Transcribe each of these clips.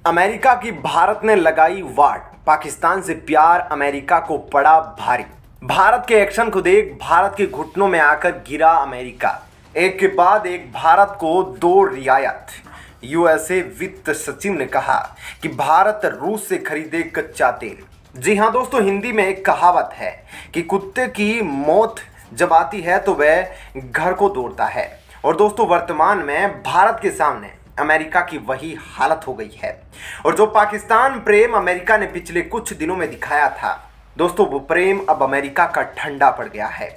America की भारत ने लगाई वाट, पाकिस्तान से प्यार अमेरिका को पड़ा भारी। भारत के एक्शन को देख भारत के घुटनों में आकर गिरा अमेरिका। एक के बाद एक भारत को दो रियायत। यूएसए वित्त सचिव ने कहा कि भारत रूस से खरीदे कच्चा तेल। जी हाँ दोस्तों, हिंदी में एक कहावत है कि कुत्ते की मौत जब आती है तो वह घर को दौड़ता है। और दोस्तों, वर्तमान में भारत के सामने अमेरिका की वही हालत हो गई है। और जो पाकिस्तान प्रेम अमेरिका ने पिछले कुछ दिनों में दिखाया था दोस्तों, वो प्रेम अब अमेरिका का ठंडा पड़ गया है।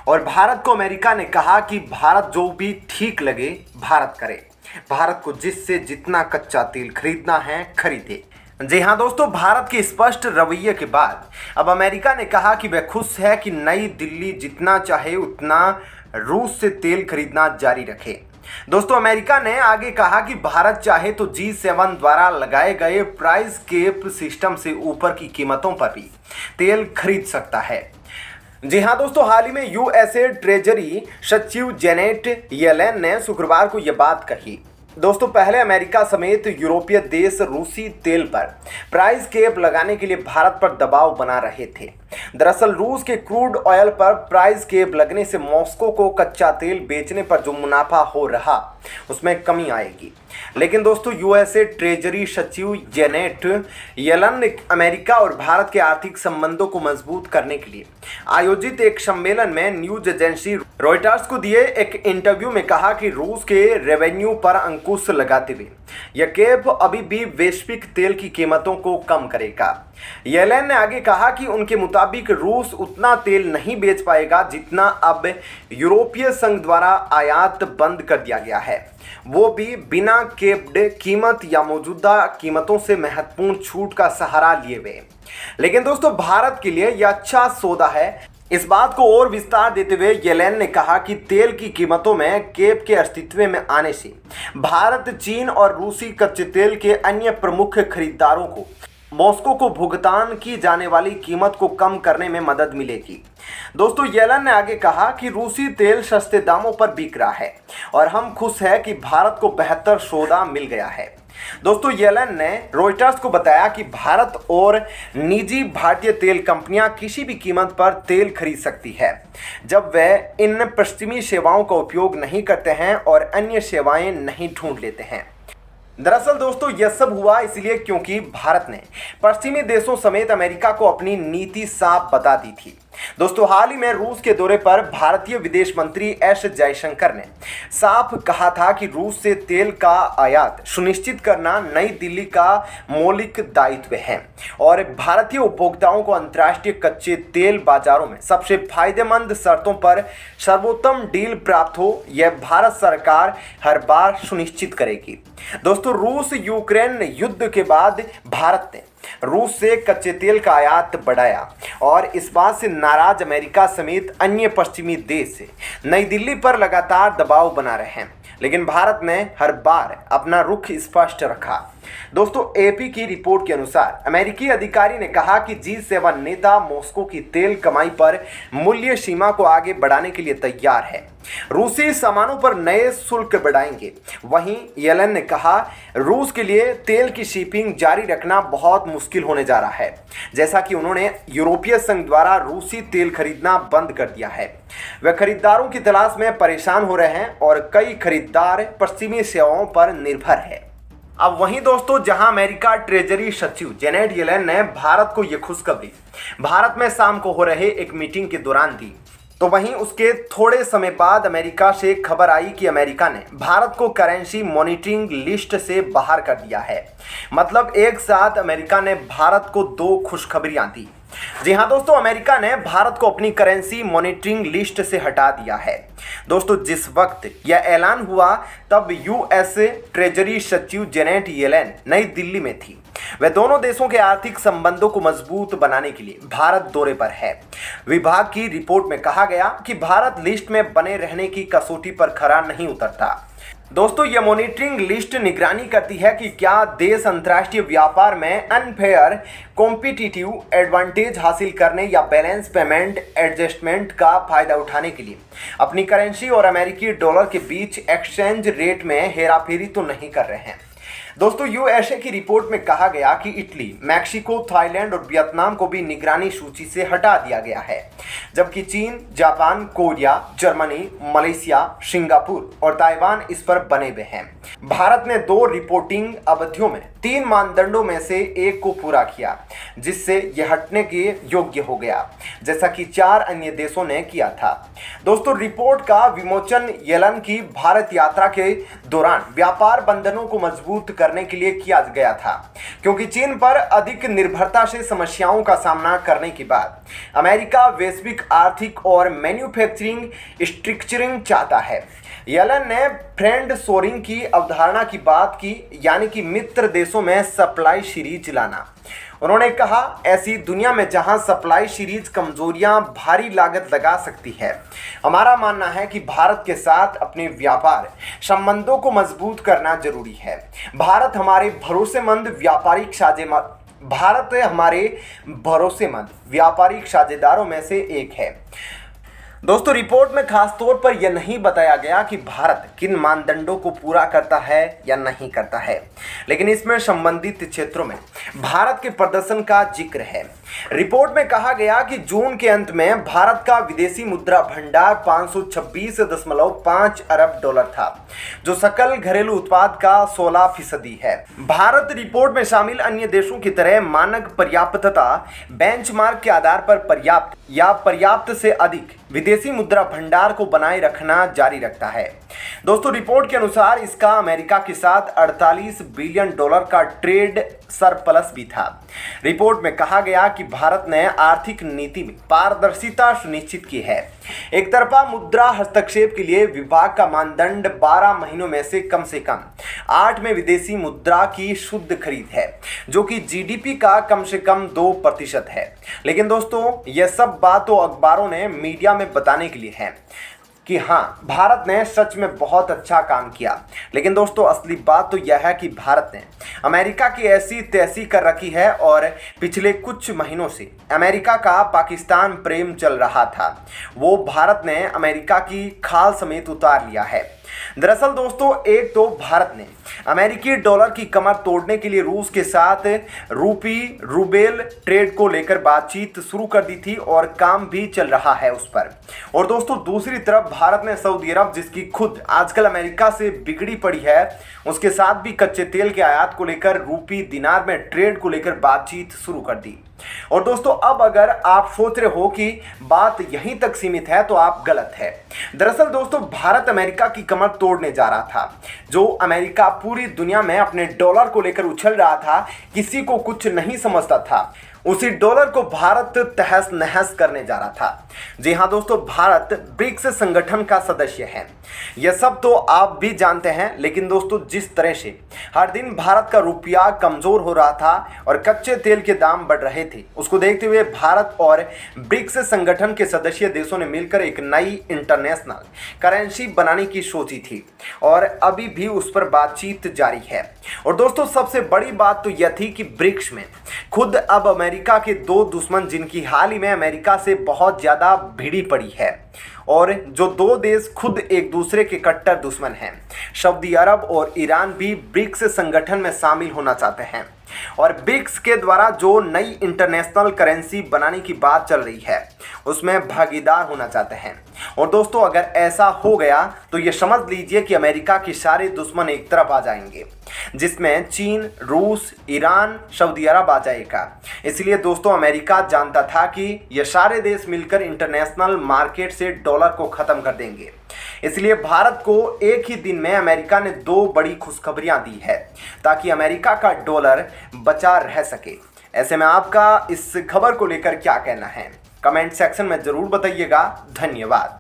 और भारत को अमेरिका ने कहा कि भारत जो भी ठीक लगे भारत करे, भारत को जिससे जितना कच्चा तेल खरीदना है खरीदे। जी हाँ दोस्तों, भारत के स्पष्ट रवैये के बाद अब अमेरिका ने कहा कि वह खुश है कि नई दिल्ली जितना चाहे उतना रूस से तेल खरीदना जारी रखे। दोस्तों, अमेरिका ने आगे कहा कि भारत चाहे तो G7 द्वारा लगाए गए प्राइस केप सिस्टम से ऊपर की कीमतों पर भी तेल खरीद सकता है। जी हाँ दोस्तों, हाल ही में यूएसए ट्रेजरी सचिव जेनेट येलेन ने शुक्रवार को यह बात कही। दोस्तों, पहले अमेरिका समेत यूरोपीय देश रूसी तेल पर प्राइस केप लगाने के लिए भारत पर दबाव बना रहे थे। दरअसल रूस के क्रूड ऑयल पर प्राइस केप लगने से मॉस्को को कच्चा तेल बेचने पर जो मुनाफा हो रहा उसमें कमी आएगी। लेकिन दोस्तों, यूएसए ट्रेजरी सचिव जेनेट येलन ने अमेरिका और भारत के आर्थिक संबंधों को मजबूत करने के लिए आयोजित एक सम्मेलन में न्यूज एजेंसी रॉयटर्स को दिए एक इंटरव्यू में कहा कि रूस के रेवेन्यू पर अंकुश लगाते हुए यह केप अभी भी वैश्विक तेल की कीमतों को कम करेगा। येलेन ने आगे कहा कि उनके मुताबिक रूस उतना तेल नहीं बेच पाएगा जितना अब यूरोपीय संघ द्वारा आयात बंद कर दिया गया है, वो भी बिना केप्ड कीमत या मौजूदा कीमतों से महत्वपूर्ण छूट का सहारा लिए हुए। लेकिन दोस्तों, भारत के लिए यह अच्छा सौदा है। इस बात को और विस्तार देते हुए येलेन ने कहा कि तेल की कीमतों में केप के अस्तित्व में आने से भारत, चीन और रूसी कच्चे तेल के अन्य प्रमुख खरीदारों को मॉस्को को भुगतान की जाने वाली कीमत को कम करने में मदद मिलेगी। दोस्तों, येलेन ने आगे कहा कि रूसी तेल सस्ते दामों पर बिक रहा है और हम खुश हैं कि भारत को बेहतर सौदा मिल गया है। दोस्तों, येलेन ने रॉयटर्स को बताया कि भारत और निजी भारतीय तेल कंपनियां किसी भी कीमत पर तेल खरीद सकती है जब वे इन पश्चिमी सेवाओं का उपयोग नहीं करते हैं और अन्य सेवाएं नहीं ढूंढ लेते हैं। दरअसल दोस्तों, यह सब हुआ इसलिए क्योंकि भारत ने पश्चिमी देशों समेत अमेरिका को अपनी नीति साफ बता दी थी। दोस्तों, हाल ही में रूस के दौरे पर भारतीय विदेश मंत्री एस जयशंकर ने साफ कहा था कि रूस से तेल का आयात सुनिश्चित करना नई दिल्ली का मौलिक दायित्व है और भारतीय उपभोक्ताओं को अंतर्राष्ट्रीय कच्चे तेल बाजारों में सबसे फायदेमंद शर्तों पर सर्वोत्तम डील प्राप्त हो, यह भारत सरकार हर बार सुनिश्चित करेगी। दोस्तों, रूस यूक्रेन युद्ध के बाद भारत ने रूस से कच्चे तेल का आयात बढ़ाया और इस बात से नाराज अमेरिका समेत अन्य पश्चिमी देश नई दिल्ली पर लगातार दबाव बना रहे हैं। लेकिन भारत ने हर बार अपना रुख स्पष्ट रखा। दोस्तों, एपी की रिपोर्ट के अनुसार अमेरिकी अधिकारी ने कहा कि G7 नेता मॉस्को की तेल कमाई पर मूल्य सीमा को आगे बढ़ाने के लिए तैयार है। रूसी सामानों पर नए शुल्क बढ़ाएंगे। वहीं येलेन ने कहा, रूस के लिए तेल की शिपिंग जारी रखना बहुत मुश्किल होने जा रहा है, जैसा कि उन्होंने यूरोपीय संघ द्वारा रूसी तेल खरीदना बंद कर दिया है। वे खरीदारों की तलाश में परेशान हो रहे हैं और कई खरीदार पश्चिमी सेवाओं पर निर्भर है। अब वहीं दोस्तों, जहां अमेरिका ट्रेजरी सचिव जेनेट येलेन ने भारत को यह खुशखबरी भारत में शाम को हो रहे एक मीटिंग के दौरान दी, तो वहीं उसके थोड़े समय बाद अमेरिका से खबर आई कि अमेरिका ने भारत को करेंसी मॉनिटरिंग लिस्ट से बाहर कर दिया है। मतलब एक साथ अमेरिका ने भारत को दो खुशखबरियां दी। जी हाँ दोस्तों, अमेरिका ने भारत को अपनी करेंसी मॉनिटरिंग लिस्ट से हटा दिया है। दोस्तों, जिस वक्त यह ऐलान हुआ तब यूएसए ट्रेजरी सचिव जेनेट येलेन नई दिल्ली में थी। वे दोनों देशों के आर्थिक संबंधों को मजबूत बनाने के लिए भारत दौरे पर है। विभाग की रिपोर्ट में कहा गया कि भारत लिस्ट में बने रहने की कसौटी पर खरा नहीं उतरता। दोस्तों, यह मॉनिटरिंग लिस्ट निगरानी करती है कि क्या देश अंतर्राष्ट्रीय व्यापार में अनफेयर कॉम्पिटिटिव एडवांटेज हासिल करने या बैलेंस पेमेंट एडजस्टमेंट का फायदा उठाने के लिए अपनी करेंसी और अमेरिकी डॉलर के बीच एक्सचेंज रेट में हेराफेरी तो नहीं कर रहे हैं। दोस्तों यूएसए की रिपोर्ट में कहा गया कि इटली, मैक्सिको, थाईलैंड और वियतनाम को भी निगरानी सूची से हटा दिया गया है, जबकि चीन, Japan, Korea, Germany, Malaysia, Singapore और ताइवान इस पर बने हुए हैं। भारत ने 2 रिपोर्टिंग अवधियों में 3 मानदंडों में से एक को पूरा किया, जिससे यह हटने के योग्य हो गया, जैसा कि 4 अन्य देशों ने किया था। दोस्तों रिपोर्ट का विमोचन येलन की भारत यात्रा के दौरान व्यापार बंधनों को मजबूत करने के लिए किया गया था, क्योंकि चीन पर अधिक निर्भरता से समस्याओं का सामना करने के बाद अमेरिका वैश्विक आर्थिक और मैन्युफैक्चरिंग स्ट्रक्चरिंग चाहता है। येलन ने फ्रेंड शोरिंग की अवधारणा की बात की, यानी कि मित्र देशों में सप्लाई सीरीज लाना। उन्होंने कहा, ऐसी दुनिया में जहां सप्लाई सीरीज कमजोरियां भारी लागत लगा सकती है, हमारा मानना है कि भारत के साथ अपने व्यापार संबंधों को मजबूत करना जरूरी है। भारत हमारे भरोसेमंद व्यापारिक साझेदारों में से एक है। दोस्तों रिपोर्ट में खास तौर पर यह नहीं बताया गया कि भारत किन मानदंडों को पूरा करता है या नहीं करता है, लेकिन इसमें संबंधित क्षेत्रों में भारत के प्रदर्शन का जिक्र है। रिपोर्ट में कहा गया कि जून के अंत में भारत का विदेशी मुद्रा भंडार 526.5 अरब डॉलर था, जो सकल घरेलू उत्पाद का 16% है। भारत रिपोर्ट में शामिल अन्य देशों की तरह मानक पर्याप्तता बेंचमार्क के आधार पर पर्याप्त या पर्याप्त से अधिक विदेशी मुद्रा भंडार को बनाए रखना जारी रखता है। दोस्तों रिपोर्ट के अनुसार इसका अमेरिका के साथ 48 बिलियन डॉलर का ट्रेड सरप्लस भी था। रिपोर्ट में कहा गया कि भारत ने आर्थिक नीति में पारदर्शिता सुनिश्चित की है। एक तरफा मुद्रा हस्तक्षेप के लिए विभाग का मानदंड 12 महीनों में से कम 8 में विदेशी मुद्रा की शुद्ध खरीद है, जो कि जीडीपी का कम से कम 2% है। लेकिन दोस्तों यह सब बात तो अखबारों ने मीडिया में बताने के लिए है कि हाँ भारत ने सच में बहुत अच्छा काम किया, लेकिन दोस्तों असली बात तो यह है कि भारत ने अमेरिका की ऐसी तैसी कर रखी है और पिछले कुछ महीनों से अमेरिका का पाकिस्तान प्रेम चल रहा था, वो भारत ने अमेरिका की खाल समेत उतार लिया है। दरअसल दोस्तों एक तो भारत ने अमेरिकी डॉलर की कमर तोड़ने के लिए रूस के साथ रूबेल ट्रेड को लेकर बातचीत शुरू कर दी थी और काम भी चल रहा है उस पर। और दोस्तों दूसरी तरफ भारत ने सऊदी अरब, जिसकी खुद आजकल अमेरिका से बिगड़ी पड़ी है, उसके साथ भी कच्चे तेल के आयात को लेकर रूपी दिनार में ट्रेड को लेकर बातचीत शुरू कर दी। और दोस्तों अब अगर आप सोच रहे हो कि बात यहीं तक सीमित है तो आप गलत है। दरअसल दोस्तों भारत अमेरिका की कमर तोड़ने जा रहा था। जो अमेरिका पूरी दुनिया में अपने डॉलर को लेकर उछल रहा था, किसी को कुछ नहीं समझता था, उसी डॉलर को भारत तहस नहस करने जा रहा था। जी हाँ दोस्तों, भारत ब्रिक्स संगठन का सदस्य है, यह सब तो आप भी जानते हैं। लेकिन दोस्तों जिस तरह से हर दिन भारत का रुपया कमजोर हो रहा था और कच्चे तेल के दाम बढ़ रहे थे, उसको देखते हुए भारत और ब्रिक्स संगठन के सदस्य देशों ने मिलकर एक नई इंटरनेशनल करेंसी बनाने की सोची थी और अभी भी उस पर बातचीत जारी है। और दोस्तों सबसे बड़ी बात तो यह थी कि ब्रिक्स में खुद अब अमेरिका के 2 दुश्मन, जिनकी हाल ही में अमेरिका से बहुत ज़्यादा भिड़ी पड़ी है और जो 2 देश खुद एक दूसरे के कट्टर दुश्मन हैं, सऊदी अरब और ईरान भी ब्रिक्स संगठन में शामिल होना चाहते हैं और ब्रिक्स के द्वारा जो नई इंटरनेशनल करेंसी बनाने की बात चल रही है उसमें भागीदार होना चाहते हैं। और दोस्तों अगर ऐसा हो गया तो ये समझ लीजिए कि अमेरिका के सारे दुश्मन एक तरफ आ जाएंगे, जिसमें चीन, रूस, ईरान, सऊदी अरब आ जाएगा। इसलिए दोस्तों अमेरिका जानता था कि ये सारे देश मिलकर इंटरनेशनल मार्केट से डॉलर को ख़त्म कर देंगे। इसलिए भारत को एक ही दिन में अमेरिका ने 2 बड़ी खुशखबरियां दी है ताकि अमेरिका का डॉलर बचा रह सके। ऐसे में आपका इस खबर को लेकर क्या कहना है, कमेंट सेक्शन में ज़रूर बताइएगा। धन्यवाद।